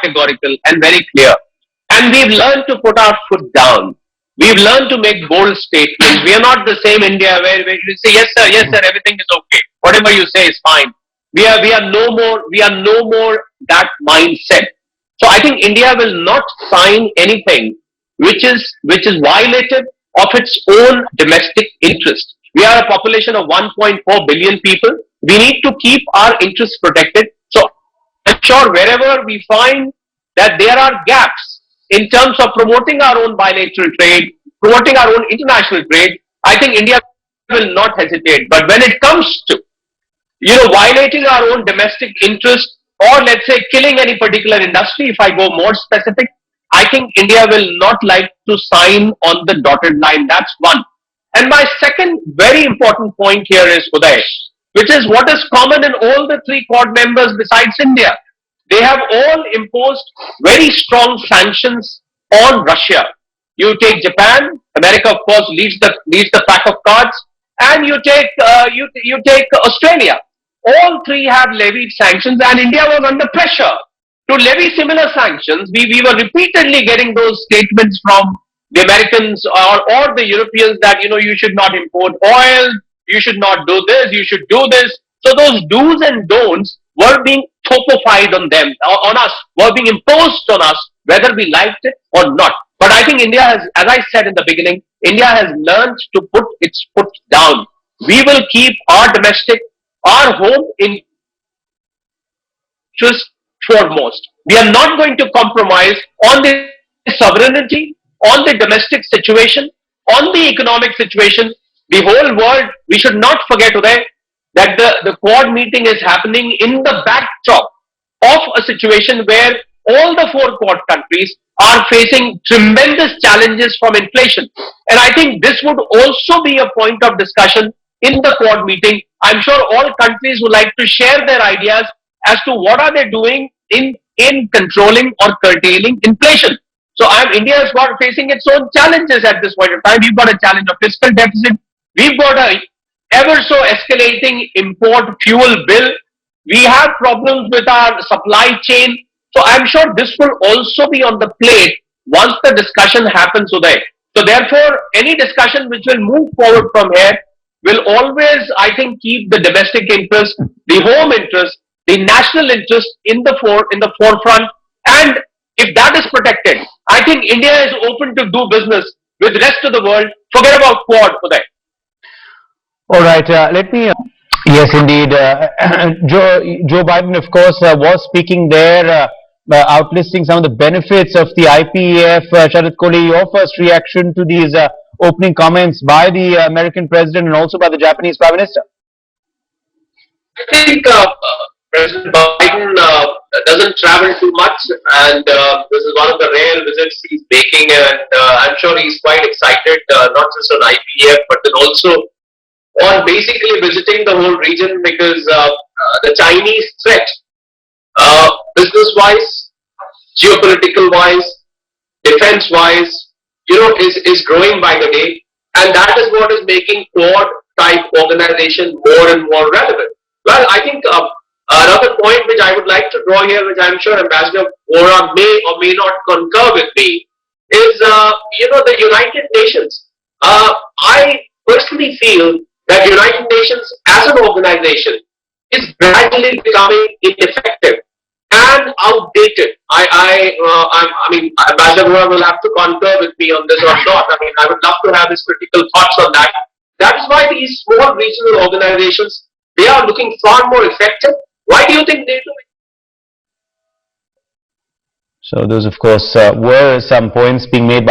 categorical and very clear. And we've learned to put our foot down. We've learned to make bold statements. We are not the same India where you say, yes, sir, everything is okay. Whatever you say is fine. We are no more that mindset. So I think India will not sign anything which is violative of its own domestic interest. We are a population of 1.4 billion people. We need to keep our interests protected. So I'm sure wherever we find that there are gaps in terms of promoting our own bilateral trade, promoting our own international trade, I think India will not hesitate. But when it comes to violating our own domestic interest, or let's say killing any particular industry, if I go more specific, I think India will not like to sign on the dotted line. That's one. And my second very important point here is, Uday, which is what is common in all the three Quad members besides India. They have all imposed very strong sanctions on Russia. You take Japan, America of course leads the pack of cards, and you take Australia. All three have levied sanctions, and India was under pressure to levy similar sanctions. We were repeatedly getting those statements from the Americans or the Europeans that you should not import oil, you should not do this, you should do this. So those do's and don'ts were being topified on us, were being imposed on us, whether we liked it or not. But I think India has, as I said in the beginning, India has learned to put its foot down. We will keep our home interest foremost. We are not going to compromise on the sovereignty, on the domestic situation, on the economic situation. The whole world, we should not forget today that the Quad meeting is happening in the backdrop of a situation where all the four Quad countries are facing tremendous challenges from inflation. And I think this would also be a point of discussion in the Quad meeting. I'm sure all countries would like to share their ideas as to what are they doing in controlling or curtailing inflation. So India is facing its own challenges at this point in time. We've got a challenge of fiscal deficit. We've got a ever so escalating import fuel bill. We have problems with our supply chain. So I'm sure this will also be on the plate once the discussion happens today. So therefore, any discussion which will move forward from here will always, I think, keep the domestic interest, the home interest, the national interest in the forefront. And if that is protected, I think India is open to do business with the rest of the world. Forget about Quad for that. All right, let me. Yes, indeed. Joe Biden, of course, was speaking there, outlisting some of the benefits of the IPEF. Sharad Kohli, your first reaction to these opening comments by the American president and also by the Japanese Prime Minister? I think President Biden doesn't travel too much, and this is one of the rare visits he's making, and I'm sure he's quite excited, not just on IPEF, but then also on basically visiting the whole region, because the Chinese threat, business-wise, geopolitical-wise, defense-wise, is growing by the day, and that is what is making Quad-type organization more and more relevant. Well, I think another point which I would like to draw here, which I'm sure Ambassador Vohra may or may not concur with me, is the United Nations. I personally feel that United Nations as an organization is gradually becoming ineffective and outdated. I mean, Ambassador Vohra will have to concur with me on this or not. I mean, I would love to have his critical thoughts on that. That is why these small regional organizations, they are looking far more effective. Why do you think they do it? So those, of course, were some points being made by